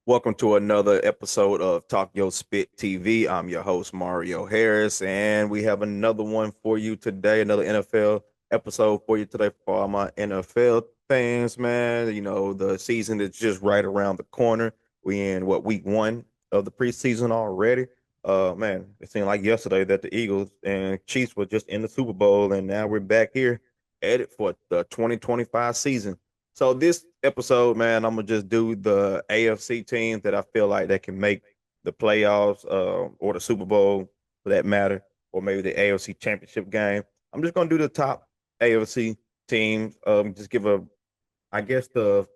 Welcome to another episode of TalkYOSpitTV. I'm your host, Mario Harris, and we have another one for you today, another NFL episode for you today for all my NFL fans, man. You know, the season is just right around the corner. We in week one of the preseason already. Man, it seemed like yesterday that the Eagles and Chiefs were just in the Super Bowl, and now we're back here at it for the 2025 season. So this episode, man, I'm gonna just do the AFC teams that I feel like that can make the playoffs, or the Super Bowl for that matter, or maybe the AFC Championship game. I'm just gonna do the top AFC teams. Just give I guess the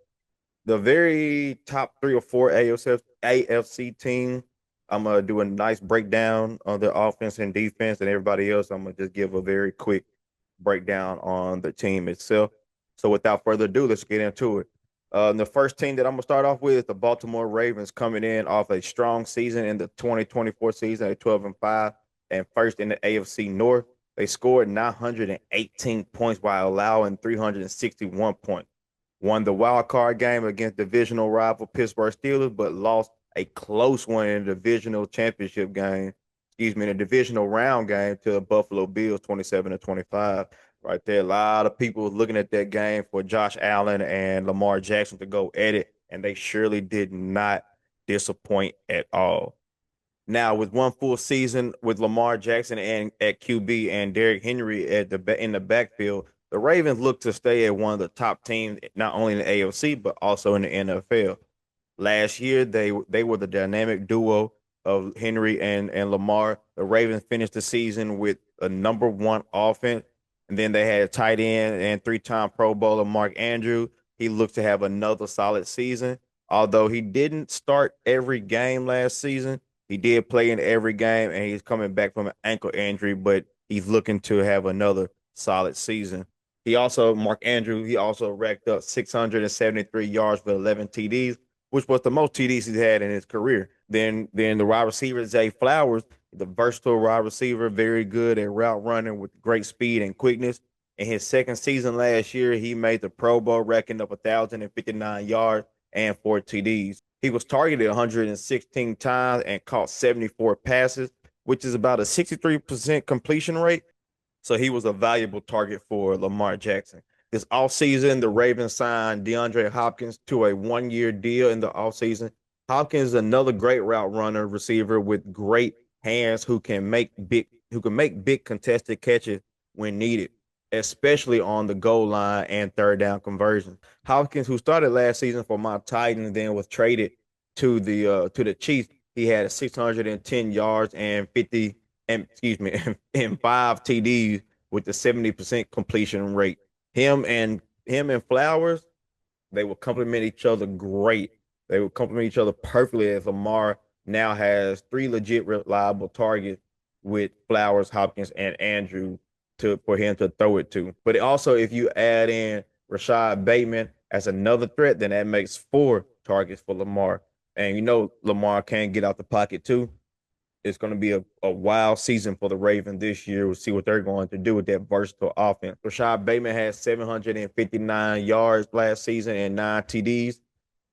very top three or four AFC team. I'm gonna do a nice breakdown on the offense and defense, and everybody else. I'm gonna just give a very quick breakdown on the team itself. So without further ado, let's get into it. The first team that I'm gonna start off with is the Baltimore Ravens, coming in off a strong season in the 2024 season at 12-5 and first in the AFC North. They scored 918 points while allowing 361 points. Won the wild card game against divisional rival Pittsburgh Steelers, but lost a close one in the divisional championship game. Excuse me, in the divisional round game to the Buffalo Bills, 27-25. Right there, a lot of people looking at that game for Josh Allen and Lamar Jackson to go at it, and they surely did not disappoint at all. Now, with one full season with Lamar Jackson and at QB and Derrick Henry in the backfield, the Ravens look to stay at one of the top teams, not only in the AFC but also in the NFL. Last year, they were the dynamic duo of Henry and Lamar. The Ravens finished the season with a number one offense, and then they had a tight end and three-time Pro Bowler Mark Andrews. He looked to have another solid season, although he didn't start every game last season. He did play in every game, and he's coming back from an ankle injury, but he's looking to have another solid season. Mark Andrews, he also racked up 673 yards with 11 TDs, which was the most TDs he's had in his career. Then the wide receiver, Zay Flowers, the versatile wide receiver, very good at route running with great speed and quickness. In his second season last year, he made the Pro Bowl, racking up 1,059 yards and 4 TDs. He was targeted 116 times and caught 74 passes, which is about a 63% completion rate. So he was a valuable target for Lamar Jackson. This offseason, the Ravens signed DeAndre Hopkins to a one-year deal in the offseason. Hopkins is another great route runner receiver with great hands who can make big contested catches when needed, especially on the goal line and third down conversion. Hopkins, who started last season for my Titans, then was traded to the Chiefs. He had 610 yards and 50 and excuse me and 5 TDs with the 70% completion rate. Him and Flowers, they will complement each other great. They will complement each other perfectly as Lamar now has three legit reliable targets with Flowers, Hopkins, and Andrew for him to throw it to. But also, if you add in Rashad Bateman as another threat, then that makes 4 targets for Lamar. And you know Lamar can get out the pocket too. It's going to be a wild season for the Ravens this year. We'll see what they're going to do with that versatile offense. Rashad Bateman had 759 yards last season and 9 TDs.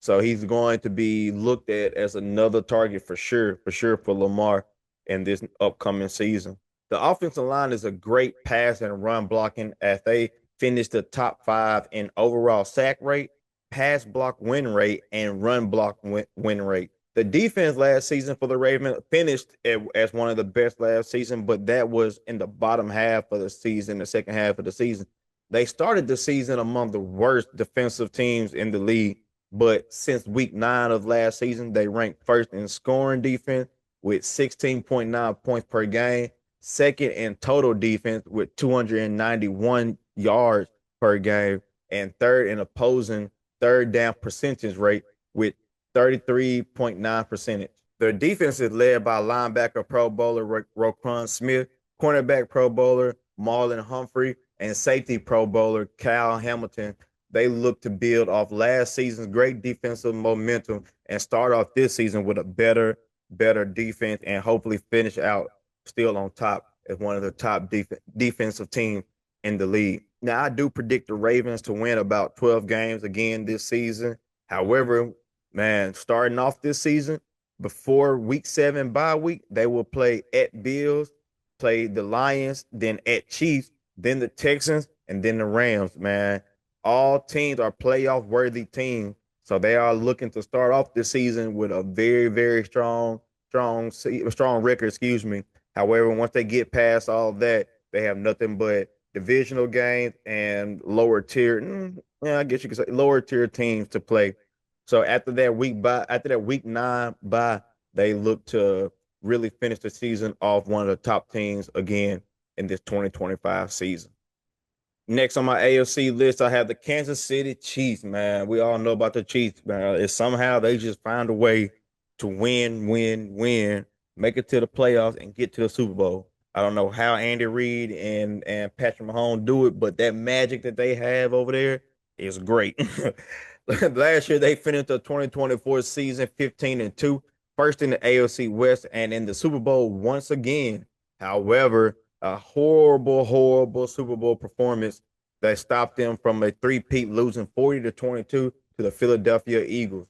So he's going to be looked at as another target for sure for Lamar in this upcoming season. The offensive line is a great pass and run blocking as they finished the top 5 in overall sack rate, pass block win rate, and run block win rate. The defense last season for the Ravens finished as one of the best last season, but that was in the bottom half of the season, the second half of the season. They started the season among the worst defensive teams in the league, but since week 9 of last season, they ranked first in scoring defense with 16.9 points per game, second in total defense with 291 yards per game, and third in opposing third down percentage rate with 33.9%. Their defense is led by linebacker Pro Bowler Roquan Smith, cornerback Pro Bowler Marlon Humphrey, and safety Pro Bowler Kyle Hamilton. They look to build off last season's great defensive momentum and start off this season with a better defense and hopefully finish out still on top as one of the top defensive teams in the league. Now, I do predict the Ravens to win about 12 games again this season. However, Man, starting off this season, before week 7 bye week, they will play at Bills, play the Lions, then at Chiefs, then the Texans, and then the Rams, man. All teams are playoff worthy teams. So they are looking to start off this season with a very, very strong record, excuse me. However, once they get past all that, they have nothing but divisional games and lower tier, yeah, I guess you could say lower tier teams to play. So after that week 9 bye, they look to really finish the season off one of the top teams again in this 2025 season. Next on my AFC list, I have the Kansas City Chiefs, man. We all know about the Chiefs, man. It's somehow they just find a way to win, make it to the playoffs and get to the Super Bowl. I don't know how Andy Reid and Patrick Mahomes do it, but that magic that they have over there is great. Last year they finished the 2024 season 15-2, first in the AFC West and in the Super Bowl once again. However, a horrible Super Bowl performance that stopped them from a three-peat, losing 40-22 to the Philadelphia Eagles.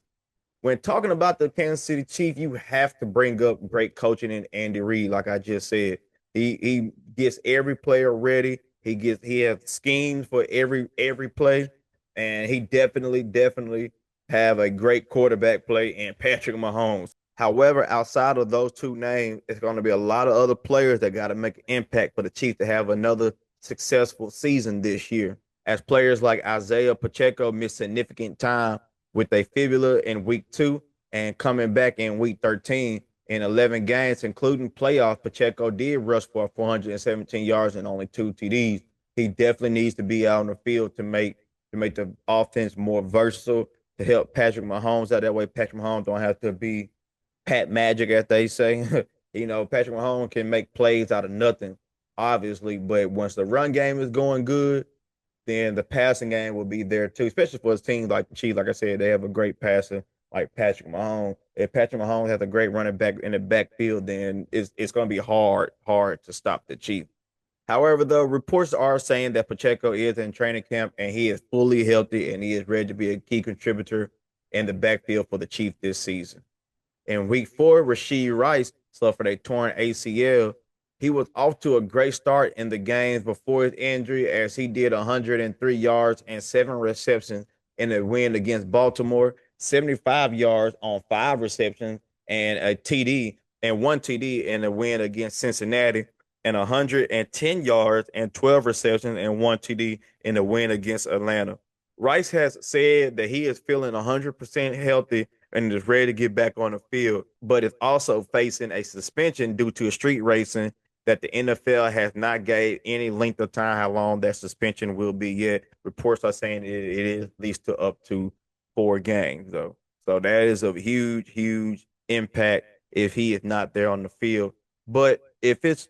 When talking about the Kansas City Chiefs, you have to bring up great coaching in Andy Reid, like I just said. He gets every player ready. He has schemes for every play, and he definitely have a great quarterback play in Patrick Mahomes. However, outside of those two names, it's going to be a lot of other players that got to make an impact for the Chiefs to have another successful season this year. As players like Isaiah Pacheco missed significant time with a fibula in week 2 and coming back in week 13 in 11 games, including playoffs, Pacheco did rush for 417 yards and only 2 TDs. He definitely needs to be out on the field to make the offense more versatile to help Patrick Mahomes out. That way, Patrick Mahomes don't have to be Pat Magic, as they say. Patrick Mahomes can make plays out of nothing, obviously, but once the run game is going good, then the passing game will be there too, especially for a team like the Chiefs. Like I said, they have a great passer like Patrick Mahomes. If Patrick Mahomes has a great running back in the backfield, then it's going to be hard to stop the Chiefs. However, the reports are saying that Pacheco is in training camp and he is fully healthy and he is ready to be a key contributor in the backfield for the Chiefs this season. In week 4, Rashee Rice suffered a torn ACL. He was off to a great start in the games before his injury as he did 103 yards and 7 receptions in a win against Baltimore, 75 yards on 5 receptions and a TD and 1 TD in a win against Cincinnati, and 110 yards and 12 receptions and 1 TD in a win against Atlanta. Rice has said that he is feeling 100% healthy and is ready to get back on the field, but is also facing a suspension due to a street racing that the NFL has not gave any length of time how long that suspension will be yet. Reports are saying it is at least to up to 4 games, though. So that is a huge impact if he is not there on the field. But if it's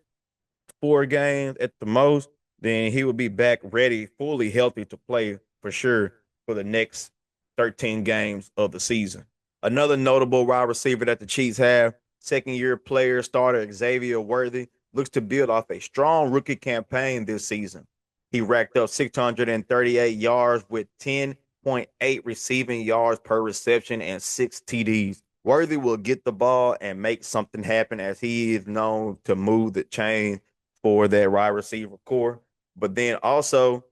4 games at the most, then he will be back ready, fully healthy to play for sure for the next 13 games of the season. Another notable wide receiver that the Chiefs have, second-year player starter Xavier Worthy, looks to build off a strong rookie campaign this season. He racked up 638 yards with 10.8 receiving yards per reception and 6 TDs. Worthy will get the ball and make something happen as he is known to move the chain for that wide receiver core. But then also,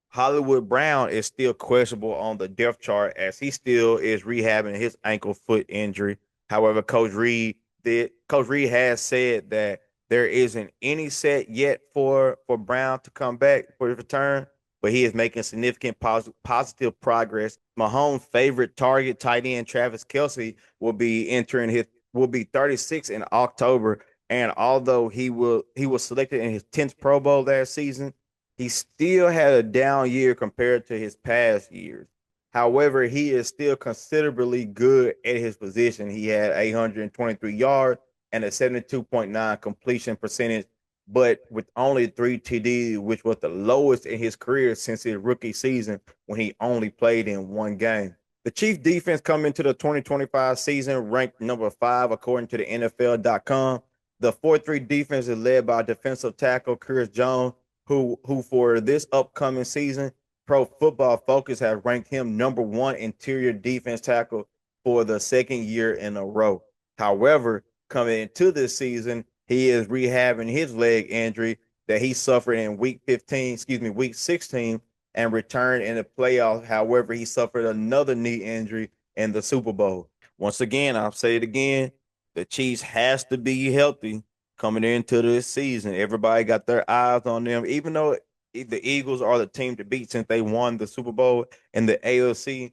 Hollywood Brown is still questionable on the depth chart as he still is rehabbing his ankle foot injury. However, Coach Reed has said that there isn't any set yet for Brown to come back for his return, but he is making significant positive progress. Mahomes' favorite target, tight end Travis Kelce, will be 36 in October. And although he was selected in his 10th Pro Bowl last season, he still had a down year compared to his past years. However, he is still considerably good at his position. He had 823 yards and a 72.9 completion percentage, but with only 3 TDs, which was the lowest in his career since his rookie season when he only played in 1 game. The Chiefs defense coming into the 2025 season ranked number 5 according to the NFL.com. The 4-3 defense is led by defensive tackle Chris Jones, who for this upcoming season, Pro Football Focus has ranked him number 1 interior defense tackle for the second year in a row. However, coming into this season, he is rehabbing his leg injury that he suffered in week 16, and returned in the playoffs. However, he suffered another knee injury in the Super Bowl. Once again, I'll say it again, the Chiefs has to be healthy coming into this season. Everybody got their eyes on them, even though the Eagles are the team to beat since they won the Super Bowl in the AFC.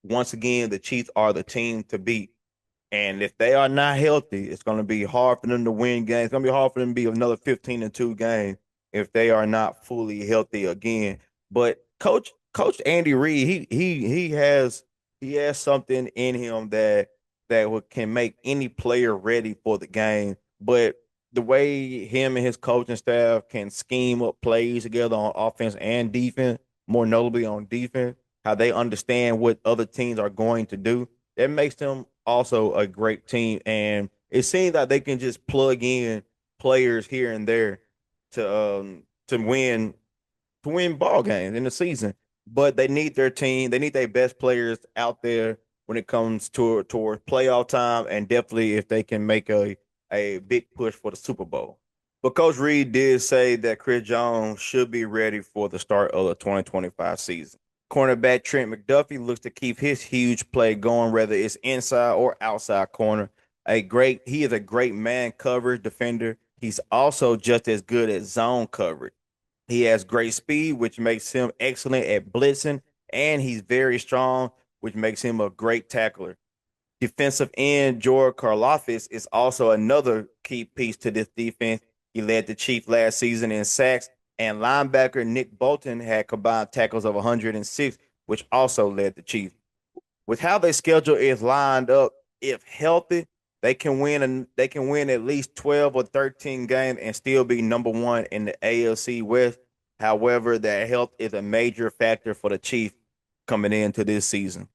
Once again, the Chiefs are the team to beat. And if they are not healthy, it's going to be hard for them to win games. It's going to be hard for them to be another 15-2 game if they are not fully healthy again. But Coach Andy Reid, he has something in him that can make any player ready for the game. But the way him and his coaching staff can scheme up plays together on offense and defense, more notably on defense, how they understand what other teams are going to do, that makes them also a great team. And it seems like they can just plug in players here and there to win ball games in the season. But they need their team. They need their best players out there when it comes towards playoff time, and definitely if they can make a big push for the Super Bowl. But Coach Reed did say that Chris Jones should be ready for the start of the 2025 season. Cornerback Trent McDuffie looks to keep his huge play going, whether it's inside or outside corner. He is a great man coverage defender. He's also just as good at zone coverage. He has great speed, which makes him excellent at blitzing, and he's very strong, which makes him a great tackler. Defensive end George Karlaftis is also another key piece to this defense. He led the Chiefs last season in sacks, and linebacker Nick Bolton had combined tackles of 106, which also led the Chiefs. With how their schedule is lined up, if healthy, they can win at least 12 or 13 games and still be number one in the AFC West. However, their health is a major factor for the Chiefs coming into this season.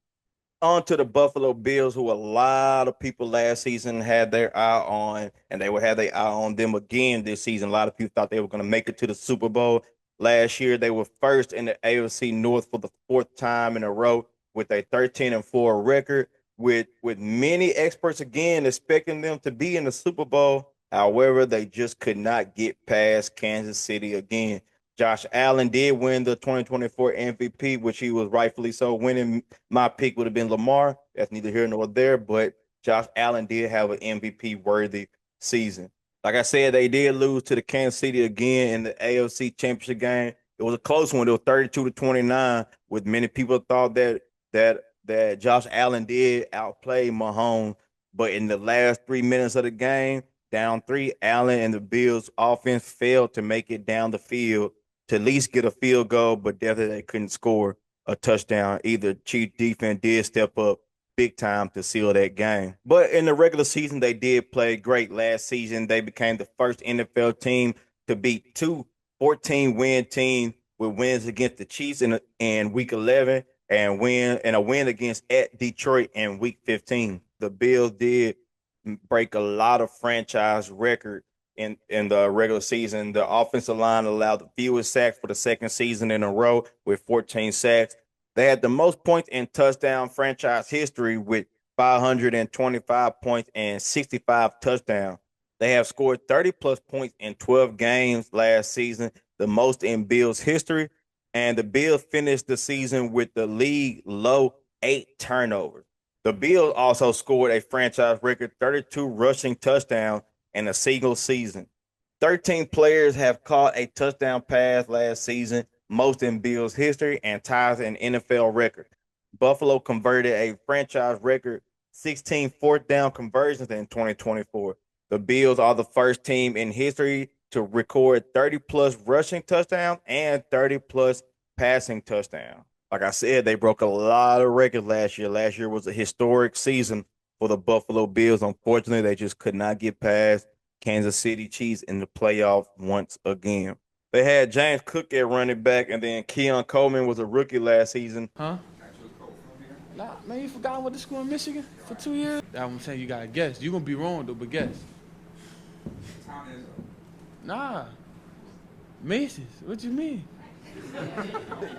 On to the Buffalo Bills, who a lot of people last season had their eye on, and they will have their eye on them again this season. A lot of people thought they were going to make it to the Super Bowl. Last year, they were first in the AFC North for the fourth time in a row with a 13-4 record, with many experts again expecting them to be in the Super Bowl. However, they just could not get past Kansas City again. Josh Allen did win the 2024 MVP, which he was rightfully so winning. My pick would have been Lamar. That's neither here nor there, but Josh Allen did have an MVP worthy season. Like I said, they did lose to the Kansas City again in the AFC Championship game. It was a close one. It was 32-29, with many people thought that Josh Allen did outplay Mahomes, but in the last 3 minutes of the game, down three, Allen and the Bills offense failed to make it down the field to at least get a field goal, but definitely they couldn't score a touchdown. Either Chief defense did step up big time to seal that game. But in the regular season, they did play great last season. They became the first NFL team to beat two 14-win teams with wins against the Chiefs in week 11 and a win against at Detroit in week 15. The Bills did break a lot of franchise record in the regular season. The offensive line allowed the fewest sacks for the second season in a row with 14 sacks. They had the most points in touchdown franchise history with 525 points and 65 touchdowns. They have scored 30 plus points in 12 games last season, the most in Bills history. And the Bills finished the season with the league low 8 turnovers. The Bills also scored a franchise record 32 rushing touchdowns in a single season. 13 players have caught a touchdown pass last season, most in Bills history, and ties an NFL record. Buffalo converted a franchise record 16 fourth down conversions in 2024. The Bills are the first team in history to record 30 plus rushing touchdowns and 30 plus passing touchdowns. Like I said, they broke a lot of records last year. Last year was a historic season for the Buffalo Bills. Unfortunately, they just could not get past Kansas City Chiefs in the playoffs once again. They had James Cook at running back, and then Keon Coleman was a rookie last season. Huh? Nah, man, you forgot I went to school in Michigan for 2 years? That's what I'm saying. You gotta guess. You gonna be wrong though, but guess. Nah. Macy's. What you mean?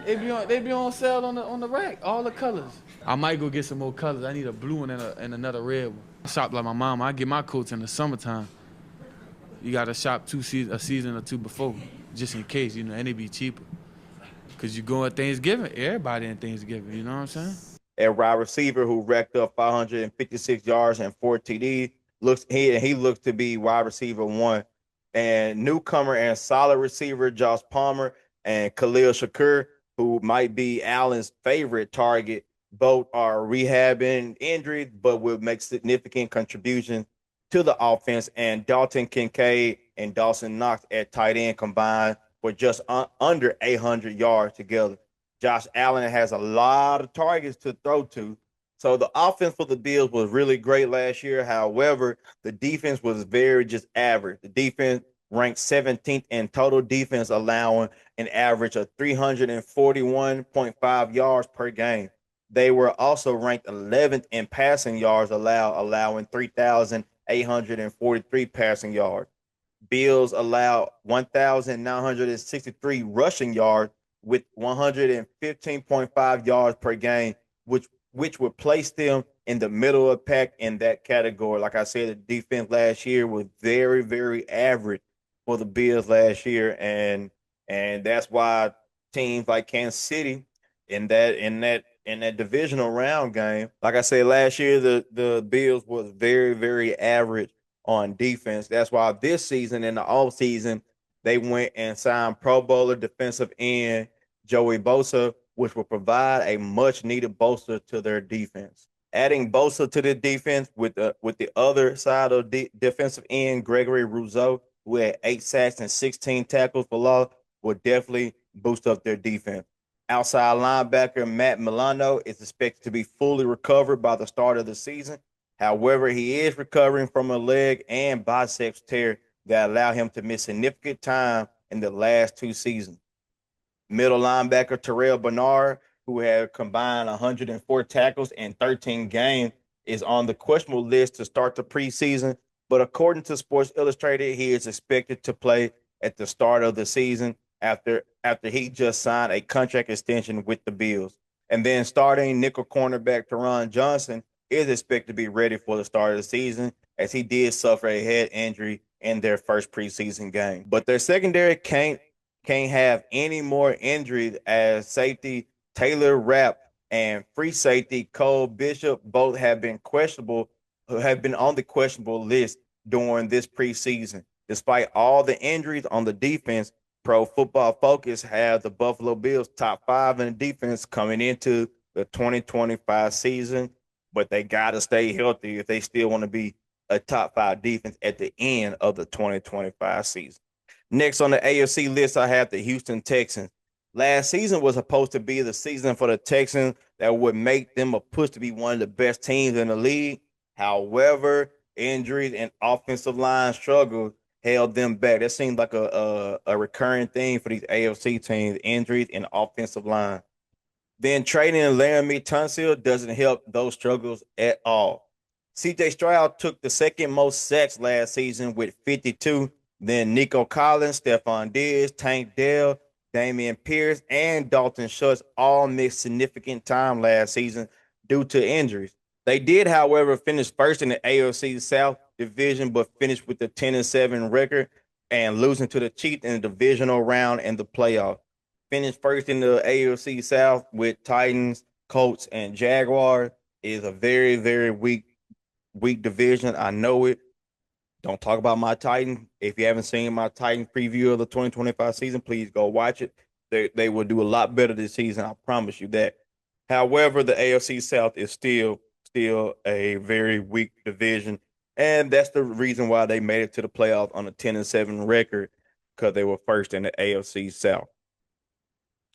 They be on sale on the rack, all the colors. I might go get some more colors. I need a blue one and another red one. I shop like my mom. I get my coats in the summertime. You gotta shop a season or two before, just in case, and they be cheaper. Cause you go at Thanksgiving, everybody in Thanksgiving, you know what I'm saying? At wide receiver, who racked up 556 yards and 4 TD, he looks to be wide receiver one. And newcomer and solid receiver Josh Palmer and Khalil Shakur, who might be Allen's favorite target, both are rehabbing injuries, but will make significant contributions to the offense. And Dalton Kincaid and Dawson Knox at tight end combined for just under 800 yards together. Josh Allen has a lot of targets to throw to. So the offense for the Bills was really great last year. However, the defense was very just average. The defense ranked 17th in total defense, allowing an average of 341.5 yards per game. They were also ranked 11th in passing yards allowed, allowing 3,843 passing yards. Bills allowed 1,963 rushing yards with 115.5 yards per game, which would place them in the middle of the pack in that category. Like I said, the defense last year was very, very average for the Bills last year, and that's why teams like Kansas City in that divisional round game, like I said last year, the Bills was very, very average on defense. That's why this season in the off season they went and signed Pro Bowler defensive end Joey Bosa, which will provide a much needed bolster to their defense. Adding Bosa to the defense with the other side of defensive end Gregory Rousseau, who had 8 sacks and 16 tackles for loss, will definitely boost up their defense. Outside linebacker Matt Milano is expected to be fully recovered by the start of the season. However, he is recovering from a leg and biceps tear that allowed him to miss significant time in the last 2 seasons. Middle linebacker Terrell Bernard, who had combined 104 tackles in 13 games, is on the questionable list to start the preseason. But according to Sports Illustrated, he is expected to play at the start of the season after he just signed a contract extension with the Bills. And then starting nickel cornerback Teron Johnson is expected to be ready for the start of the season, as he did suffer a head injury in their first preseason game. But their secondary can't have any more injuries, as safety Taylor Rapp and free safety Cole Bishop both have been on the questionable list during this preseason. Despite all the injuries on the defense, Pro Football Focus have the Buffalo Bills top 5 in the defense coming into the 2025 season, but they got to stay healthy if they still want to be a top 5 defense at the end of the 2025 season. Next on the AFC list, I have the Houston Texans. Last season was supposed to be the season for the Texans that would make them a push to be one of the best teams in the league. However, injuries and offensive line struggles held them back. That seems like a recurring thing for these AFC teams: injuries and offensive line. Then trading Laramie Tunsil doesn't help those struggles at all. CJ Stroud took the second most sacks last season with 52. Then Nico Collins, Stephon Diggs, Tank Dell, Damian Pierce, and Dalton Schultz all missed significant time last season due to injuries. They did, however, finish first in the AFC South division, but finished with a 10-7 record and losing to the Chiefs in the divisional round and the playoff. Finished first in the AFC South with Titans, Colts, and Jaguars is a very, very weak division. I know it. Don't talk about my Titans. If you haven't seen my Titans preview of the 2025 season, please go watch it. They will do a lot better this season. I promise you that. However, the AFC South is still a very weak division, and that's the reason why they made it to the playoffs on a 10-7 record, because they were first in the AFC South.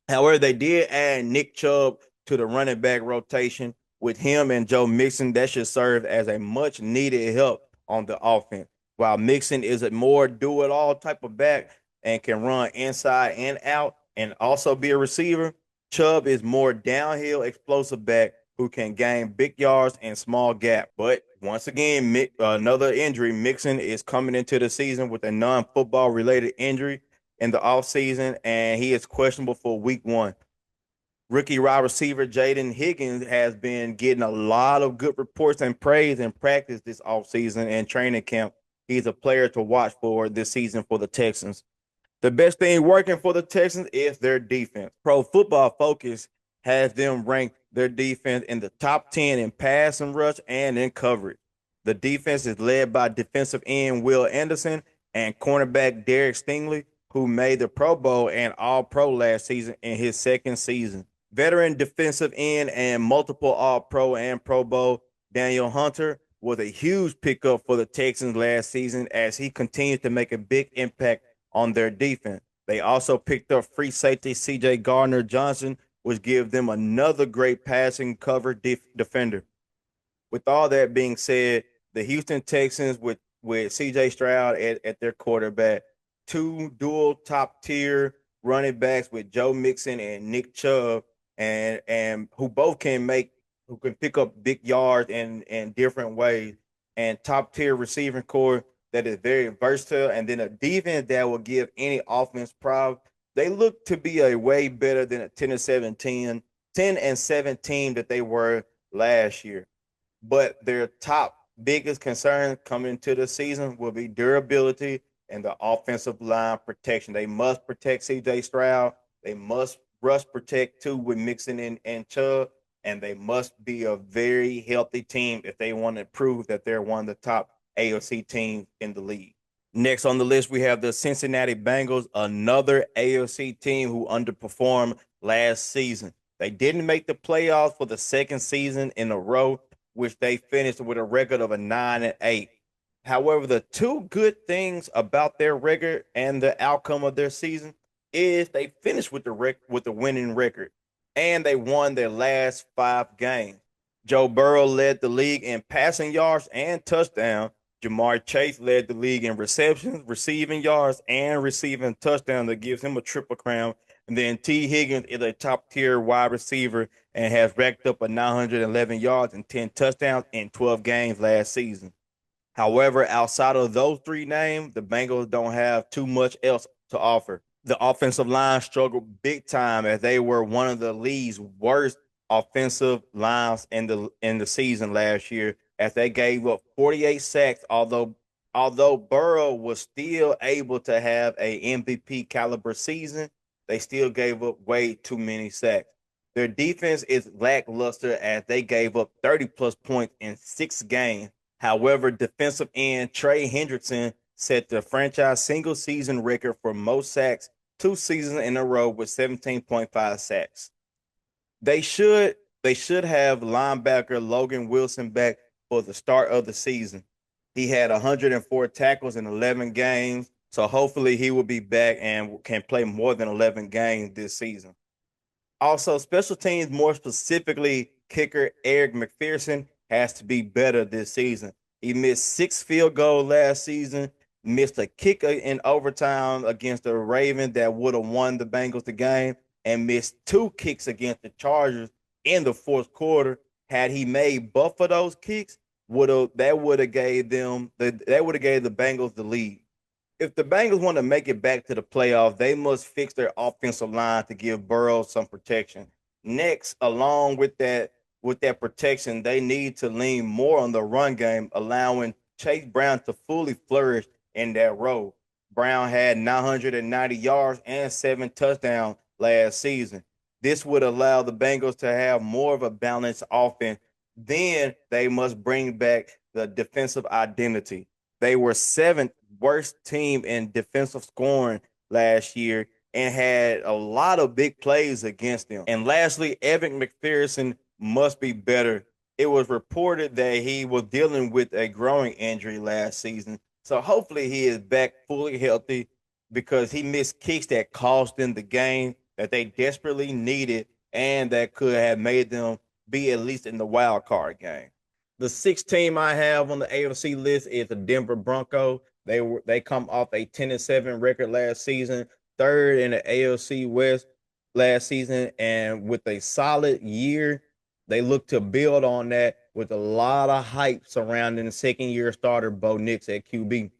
However, they did add Nick Chubb to the running back rotation. With him and Joe Mixon, that should serve as a much needed help on the offense. While Mixon is a more do it all type of back and can run inside and out and also be a receiver, Chubb is more downhill explosive back who can gain big yards and small gap. But once again, another injury. Mixon is coming into the season with a non-football related injury. in the offseason, and he is questionable for week 1. Rookie wide receiver Jaden Higgins has been getting a lot of good reports and praise in practice this offseason and training camp. He's a player to watch for this season for the Texans. The best thing working for the Texans is their defense. Pro Football Focus has them rank their defense in the top 10 in pass and rush and in coverage. The defense is led by defensive end Will Anderson and cornerback Derek Stingley, who made the Pro Bowl and All-Pro last season in his second season. Veteran defensive end and multiple All-Pro and Pro Bowl Daniel Hunter was a huge pickup for the Texans last season as he continues to make a big impact on their defense. They also picked up free safety C.J. Gardner-Johnson, which gives them another great passing cover defender. With all that being said, the Houston Texans with C.J. Stroud at their quarterback, 2 dual top tier running backs with Joe Mixon and Nick Chubb, and who both who can pick up big yards in different ways, and top tier receiving core that is very versatile, and then a defense that will give any offense problems. They look to be a way better than a 10-7 team that they were last year. But their top biggest concern coming into the season will be durability and the offensive line protection. They must protect C.J. Stroud. They must rush protect too with Mixon and Chubb, and they must be a very healthy team if they want to prove that they're one of the top AFC teams in the league. Next on the list, we have the Cincinnati Bengals, another AFC team who underperformed last season. They didn't make the playoffs for the second season in a row, which they finished with a record of 9-8. However, the two good things about their record and the outcome of their season is they finished with the winning record, and they won their last 5 games. Joe Burrow led the league in passing yards and touchdowns. Jamar Chase led the league in receptions, receiving yards, and receiving touchdowns. That gives him a triple crown. And then T. Higgins is a top tier wide receiver and has racked up 911 yards and 10 touchdowns in 12 games last season. However, outside of those 3 names, the Bengals don't have too much else to offer. The offensive line struggled big time as they were one of the league's worst offensive lines in the season last year, as they gave up 48 sacks. Although Burrow was still able to have a MVP caliber season, they still gave up way too many sacks. Their defense is lackluster as they gave up 30 plus points in 6 games. However, defensive end Trey Hendrickson set the franchise single season record for most sacks 2 seasons in a row with 17.5 sacks. They should have linebacker Logan Wilson back for the start of the season. He had 104 tackles in 11 games, so hopefully he will be back and can play more than 11 games this season. Also, special teams, more specifically kicker Eric McPherson, has to be better this season. He missed 6 field goals last season, missed a kick in overtime against the Ravens that would have won the Bengals the game, and missed 2 kicks against the Chargers in the fourth quarter. Had he made both of those kicks, that would have gave the Bengals the lead. If the Bengals want to make it back to the playoffs, they must fix their offensive line to give Burrow some protection. Next, along with that protection, they need to lean more on the run game, allowing Chase Brown to fully flourish in that role. Brown had 990 yards and 7 touchdowns last season. This would allow the Bengals to have more of a balanced offense. Then they must bring back the defensive identity. They were 7th worst team in defensive scoring last year and had a lot of big plays against them. And lastly, Evan McPherson must be better. It was reported that he was dealing with a growing injury last season. So hopefully he is back fully healthy, because he missed kicks that cost them the game that they desperately needed and that could have made them be at least in the wild card game. The 6th team I have on the AFC list is the Denver Broncos. They come off a 10-7 record last season, 3rd in the AFC West last season, and with a solid year, they look to build on that with a lot of hype surrounding the second-year starter Bo Nix at QB.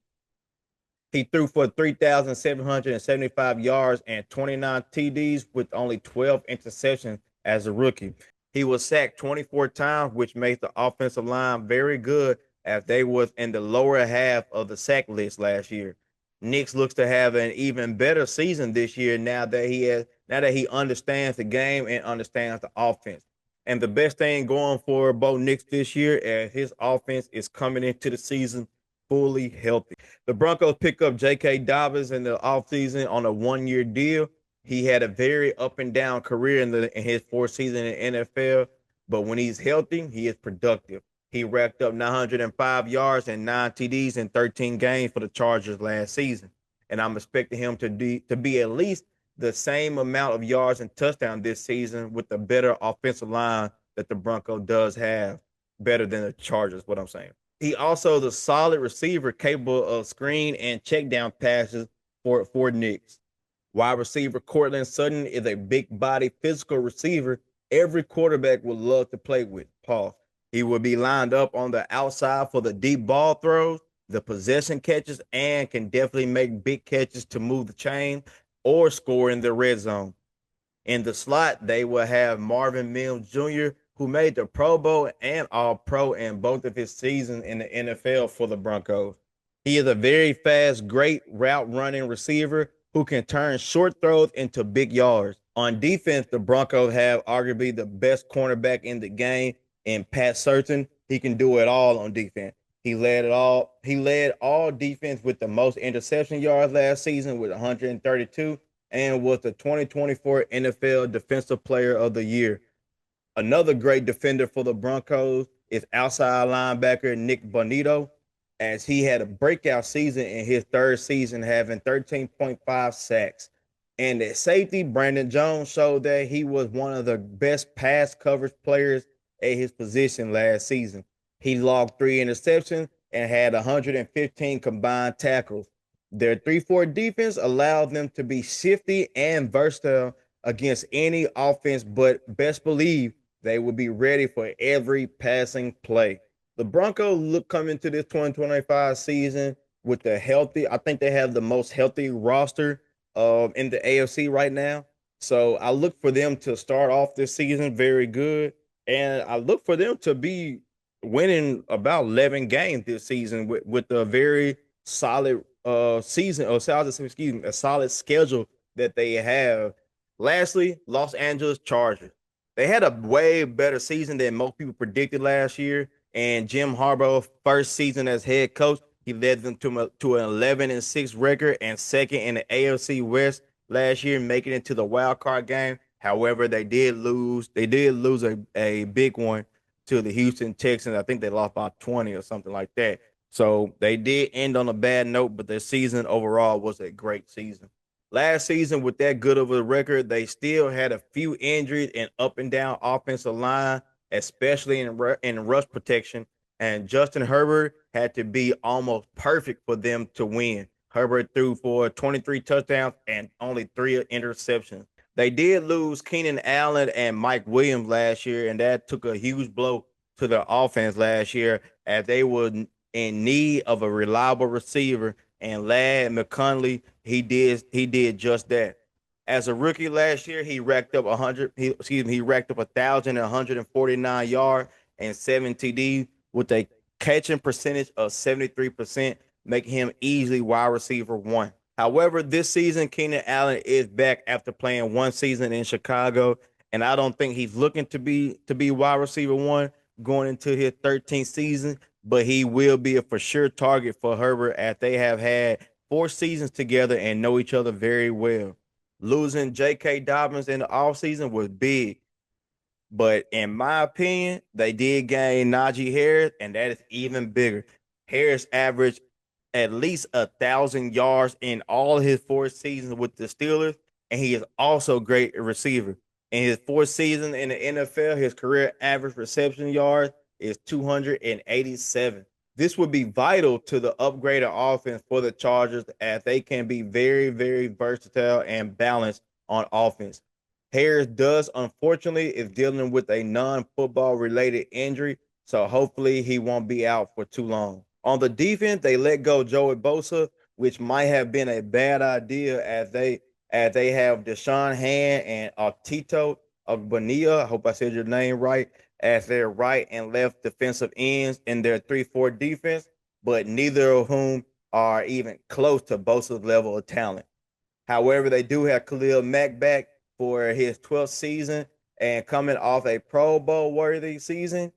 He threw for 3,775 yards and 29 TDs with only 12 interceptions as a rookie. He was sacked 24 times, which makes the offensive line very good as they was in the lower half of the sack list last year. Nix looks to have an even better season this year now that he understands the game and understands the offense. And the best thing going for Bo Nix this year as his offense is coming into the season fully healthy. The Broncos pick up J.K. Dobbins in the offseason on a 1-year deal. He had a very up and down career in his fourth season in the NFL, but when he's healthy, he is productive. He racked up 905 yards and 9 TDs in 13 games for the Chargers last season. And I'm expecting him to be at least the same amount of yards and touchdowns this season with the better offensive line that the Broncos does have, better than the Chargers, what I'm saying. He also is a solid receiver capable of screen and check down passes for Knicks. Wide receiver Cortland Sutton is a big body physical receiver every quarterback would love to play with. Paul. He will be lined up on the outside for the deep ball throws, the possession catches, and can definitely make big catches to move the chain or score in the red zone. In the slot, they will have Marvin Mims Jr., who made the Pro Bowl and All Pro in both of his seasons in the NFL for the Broncos. He is a very fast, great route running receiver who can turn short throws into big yards. On defense, the Broncos have arguably the best cornerback in the game in Pat Surtain. He can do it all on defense. He led it all. He led all defense with the most interception yards last season with 132 and was the 2024 NFL Defensive Player of the Year. Another great defender for the Broncos is outside linebacker Nick Bonito, as he had a breakout season in his third season, having 13.5 sacks. And at safety, Brandon Jones showed that he was one of the best pass coverage players at his position last season. He logged 3 interceptions and had 115 combined tackles. Their 3-4 defense allowed them to be shifty and versatile against any offense, but best believe they will be ready for every passing play. The Broncos look coming to this 2025 season with the healthy. I think they have the most healthy roster in the AFC right now. So I look for them to start off this season very good, and I look for them to be winning about 11 games this season with a very solid season or a solid schedule that they have. Lastly, Los Angeles Chargers. They had a way better season than most people predicted last year. And Jim Harbaugh's first season as head coach, he led them to an 11-6 record and second in the AFC West last year, making it to the wild card game. However, they did lose. They did lose a big one to the Houston Texans. I think they lost by 20 or something like that. So they did end on a bad note, but their season overall was a great season. Last season, with that good of a record, they still had a few injuries and up and down offensive line, especially in rush protection. And Justin Herbert had to be almost perfect for them to win. Herbert threw for 23 touchdowns and only 3 interceptions. They did lose Keenan Allen and Mike Williams last year, and that took a huge blow to their offense last year as they were in need of a reliable receiver. And Ladd McCulley, he did just that. As a rookie last year, he racked up 1,149 yards and 7 TD with a catching percentage of 73%, making him easily wide receiver 1. However, this season, Keenan Allen is back after playing one season in Chicago, and I don't think he's looking to be wide receiver 1 going into his 13th season, but he will be a for sure target for Herbert as they have had 4 seasons together and know each other very well. Losing J.K. Dobbins in the offseason was big, but in my opinion, they did gain Najee Harris, and that is even bigger. Harris averaged at least 1,000 yards in all his 4 seasons with the Steelers, and he is also a great receiver. In his 4th season in the NFL, his career average reception yards is 287. This would be vital to the upgraded offense for the Chargers as they can be very, very versatile and balanced on offense. Harris does, unfortunately, is dealing with a non-football related injury, so hopefully he won't be out for too long. On the defense, they let go Joey Bosa, which might have been a bad idea as they have Deshaun Hand and Tito Ogbania. I hope I said your name right, as their right and left defensive ends in their 3-4 defense, but neither of whom are even close to Bosa's level of talent. However, they do have Khalil Mack back for his 12th season, and coming off a Pro Bowl worthy season,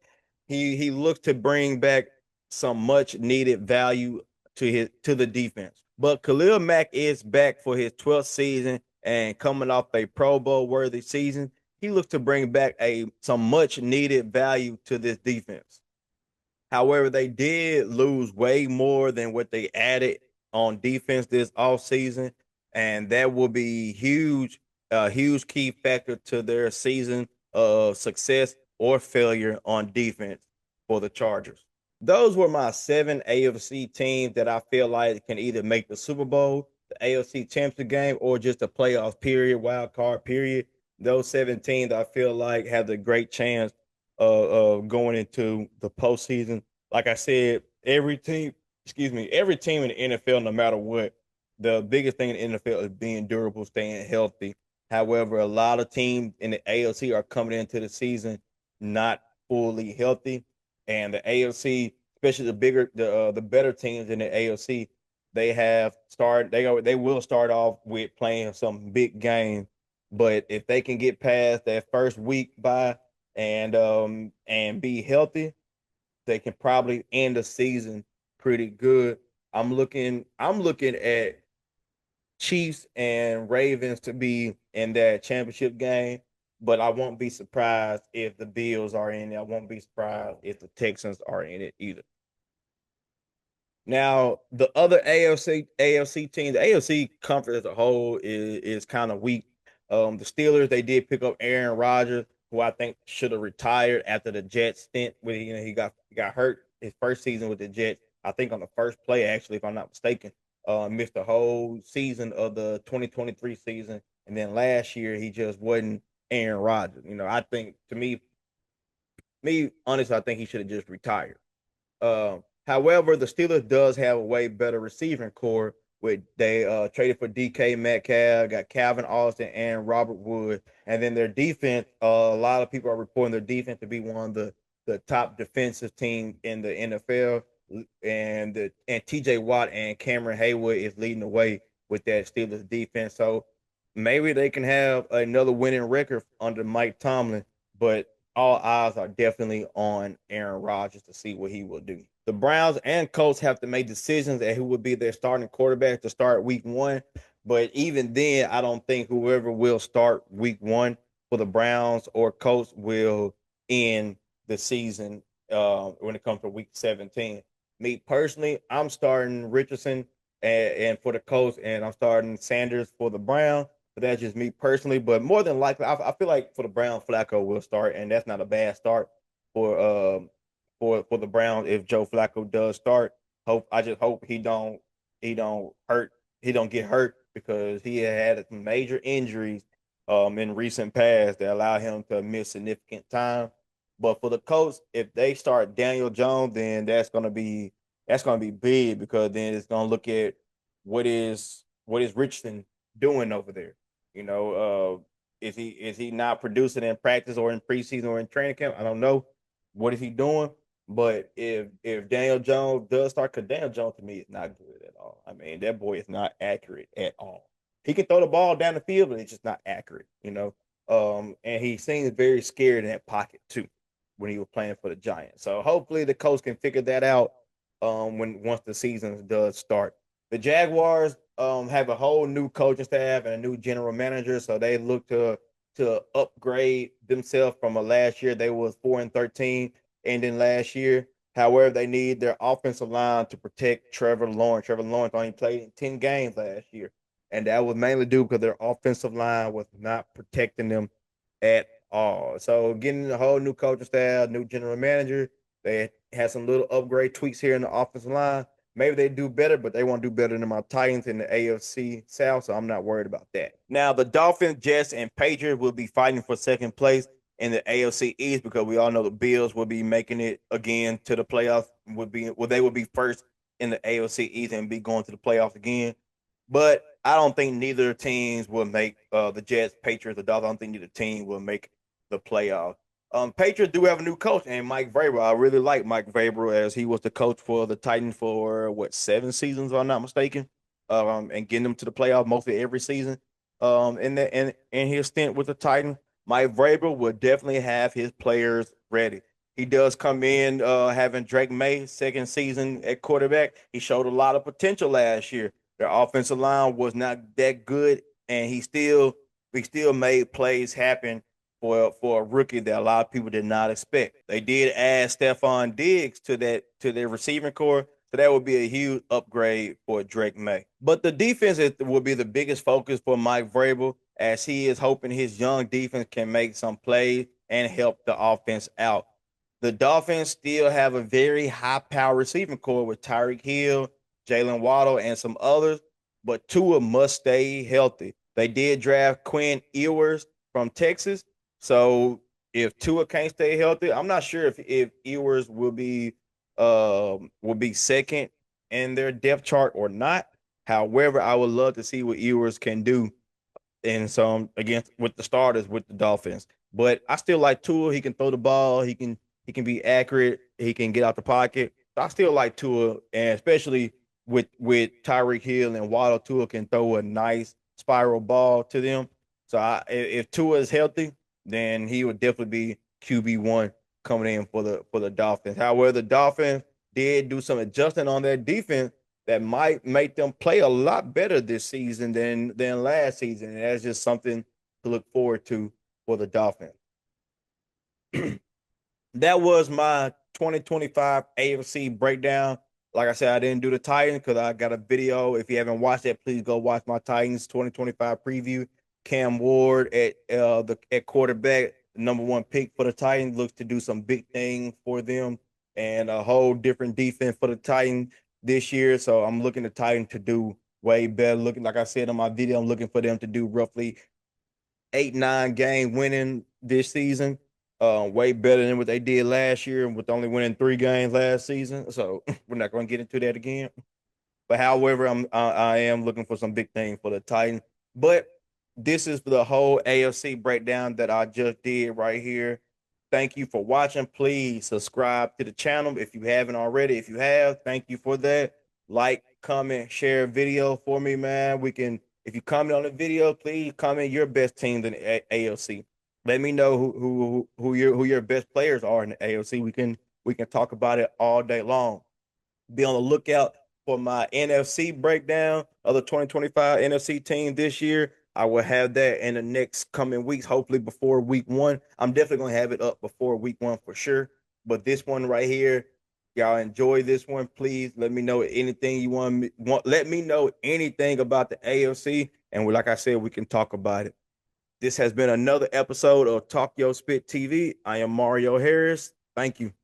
he looks to bring back some much needed value to the defense. But Khalil Mack is back for his 12th season, and coming off a Pro Bowl worthy season, he looks to bring back some much needed value to this defense. However, they did lose way more than what they added on defense this offseason, and that will be a huge key factor to their season of success or failure on defense for the Chargers. Those were my 7 AFC teams that I feel like can either make the Super Bowl, the AFC Championship game, or just a playoff period, wild card period. Those 7 teams I feel like have the great chance going into the postseason. Like I said, every team, every team in the NFL, no matter what, the biggest thing in the NFL is being durable, staying healthy. However, a lot of teams in the AFC are coming into the season not fully healthy, and the AFC, especially the better teams in the AFC, they will start off with playing some big games, but if they can get past that first week by and be healthy, they can probably end the season pretty good. I'm looking at Chiefs and Ravens to be in that championship game, but I won't be surprised if the Bills are in it. I won't be surprised if the Texans are in it either. Now, the other AFC teams, the AFC conference as a whole is kind of weak. The Steelers, they did pick up Aaron Rodgers, who I think should have retired after the Jets stint. With he got hurt his first season with the Jets. I think on the first play, actually, if I'm not mistaken, missed the whole season of the 2023 season, and then last year he just wasn't Aaron Rodgers. I think to me honestly, I think he should have just retired. However, the Steelers does have a way better receiving core. With they traded for DK Metcalf, got Calvin Austin and Robert Wood, and then their defense. A lot of people are reporting their defense to be one of the top defensive team in the NFL, and T.J. Watt and Cameron Haywood is leading the way with that Steelers defense. So maybe they can have another winning record under Mike Tomlin, but all eyes are definitely on Aaron Rodgers to see what he will do. The Browns and Colts have to make decisions at who would be their starting quarterback to start week 1. But even then, I don't think whoever will start week 1 for the Browns or Colts will end the season when it comes to week 17. Me personally, I'm starting Richardson and for the Colts, and I'm starting Sanders for the Browns. But that's just me personally. But more than likely, I feel like for the Browns, Flacco will start, and that's not a bad start for for the Browns if Joe Flacco does start. I just hope he don't get hurt because he had some major injuries in recent past that allow him to miss significant time. But for the Colts, if they start Daniel Jones, then that's gonna be big because then it's gonna look at what is Richardson doing over there. Is he not producing in practice or in preseason or in training camp? I don't know. What is he doing? But if Daniel Jones does start, because Daniel Jones to me is not good at all. I mean, that boy is not accurate at all. He can throw the ball down the field, but it's just not accurate. And he seems very scared in that pocket too when he was playing for the Giants. So hopefully the coach can figure that out once the season does start. The Jaguars have a whole new coaching staff and a new general manager, so they look to upgrade themselves from a last year. They was 4-13 ending last year. However, they need their offensive line to protect Trevor Lawrence. Trevor Lawrence only played in 10 games last year, and that was mainly due because their offensive line was not protecting them at all. So getting a whole new coaching staff, new general manager, they had some little upgrade tweaks here in the offensive line. Maybe they do better, but they won't do better than my Titans in the AFC South, so I'm not worried about that. Now, the Dolphins, Jets, and Patriots will be fighting for second place in the AFC East because we all know the Bills will be making it again to the playoffs. They will be first in the AFC East and be going to the playoffs again. But I don't think neither teams will make the Jets, Patriots, the Dolphins. I don't think neither team will make the playoffs. Patriots do have a new coach, and Mike Vrabel. I really like Mike Vrabel as he was the coach for the Titans for 7 seasons, if I'm not mistaken, and getting them to the playoffs mostly every season. In his stint with the Titans, Mike Vrabel will definitely have his players ready. He does come in having Drake May second season at quarterback. He showed a lot of potential last year. Their offensive line was not that good, and he still made plays happen for a rookie that a lot of people did not expect. They did add Stephon Diggs to their receiving core, so that would be a huge upgrade for Drake May. But the defense will be the biggest focus for Mike Vrabel, as he is hoping his young defense can make some plays and help the offense out. The Dolphins still have a very high power receiving core with Tyreek Hill, Jalen Waddle, and some others, but Tua must stay healthy. They did draft Quinn Ewers from Texas, so if Tua can't stay healthy, I'm not sure if Ewers will be second in their depth chart or not. However, I would love to see what Ewers can do in some against with the starters with the Dolphins. But I still like Tua. He can throw the ball. He can be accurate. He can get out the pocket. I still like Tua, and especially with Tyreek Hill and Waddle, Tua can throw a nice spiral ball to them. So if Tua is healthy, then he would definitely be QB1 coming in for the Dolphins. However, the Dolphins did do some adjusting on their defense that might make them play a lot better this season than last season. And that's just something to look forward to for the Dolphins. That was my 2025 AFC breakdown. Like I said, I didn't do the Titans because I got a video. If you haven't watched that, please go watch my Titans 2025 preview. Cam Ward at quarterback, the number one pick for the Titans, looks to do some big things for them and a whole different defense for the Titans this year. So I'm looking at Titans to do way better. Looking, like I said in my video, I'm looking for them to do roughly 8-9 game winning this season. Way better than what they did last year with only winning 3 games last season. So we're not going to get into that again. But however, I am looking for some big things for the Titans. But this is the whole AFC breakdown that I just did right here. Thank you for watching. Please subscribe to the channel if you haven't already. If you have, thank you for that. Like, comment, share a video for me, man. If you comment on the video, please comment your best team in the AFC. Let me know who your best players are in the AFC. We can talk about it all day long. Be on the lookout for my NFC breakdown of the 2025 NFC team this year. I will have that in the next coming weeks, hopefully before week 1. I'm definitely going to have it up before week 1 for sure. But this one right here, y'all enjoy this one. Please let me know anything you want. Let me know anything about the AFC. And like I said, we can talk about it. This has been another episode of Talk Yo Spit TV. I am Mario Harris. Thank you.